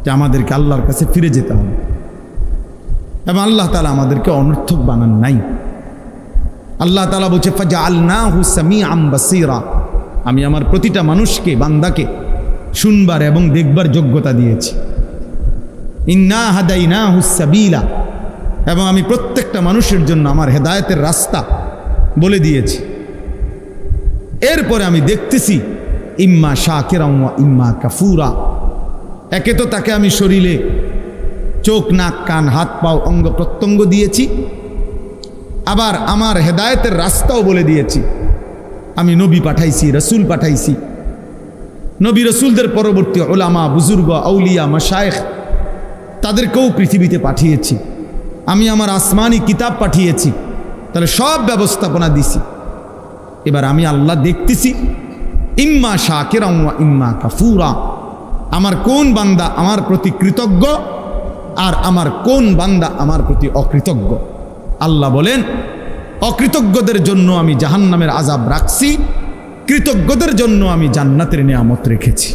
যে আমাদেরকে আল্লাহর কাছে ফিরে যেতে হবে এবং আল্লাহ তাআলা আমাদেরকে অনর্থক বানান নাই। আল্লাহ তাআলা বলছে ফাজআলনাহু সামিআম বাসীরা, আমি আমার প্রতিটা মানুষকে বান্দাকে শুনবার এবং দেখবার যোগ্যতা দিয়েছি। ইন্না হাদাইনাহু সাবিলা, এবং আমি প্রত্যেকটা মানুষের জন্য আমার হেদায়েতের রাস্তা বলে দিয়েছি। এরপরে আমি দেখতেছি ইম্মা শাকিরাম ওয়া ইম্মা কাফুরা, একে তো তাকে আমি শরীরে চোখ নাক কান হাত পাও অঙ্গ প্রত্যঙ্গ দিয়েছি, আবার আমার হেদায়েতের রাস্তাও বলে দিয়েছি। আমি নবী পাঠাইছি, রসুল পাঠাইছি, নবী রসুলদের পরবর্তী ওলামা বুজুর্গ আউলিয়া মাশায়েখ তাদেরকেও পৃথিবীতে পাঠিয়েছি। আমি আমার আসমানি কিতাব পাঠিয়েছি, তাহলে সব ব্যবস্থাপনা দিছি। এবার আমি আল্লাহ দেখতেছি ইম্মা শাকিরাম ওয়া ইম্মা কাফুরা, আমার কোন বান্দা আমার প্রতি কৃতজ্ঞ আর আমার কোন বান্দা আমার প্রতি অকৃতজ্ঞ। আল্লাহ বলেন অকৃতজ্ঞদের জন্য আমি জাহান্নামের আযাব রাখছি, কৃতজ্ঞদের জন্য আমি জান্নাতের নিয়ামত রেখেছি।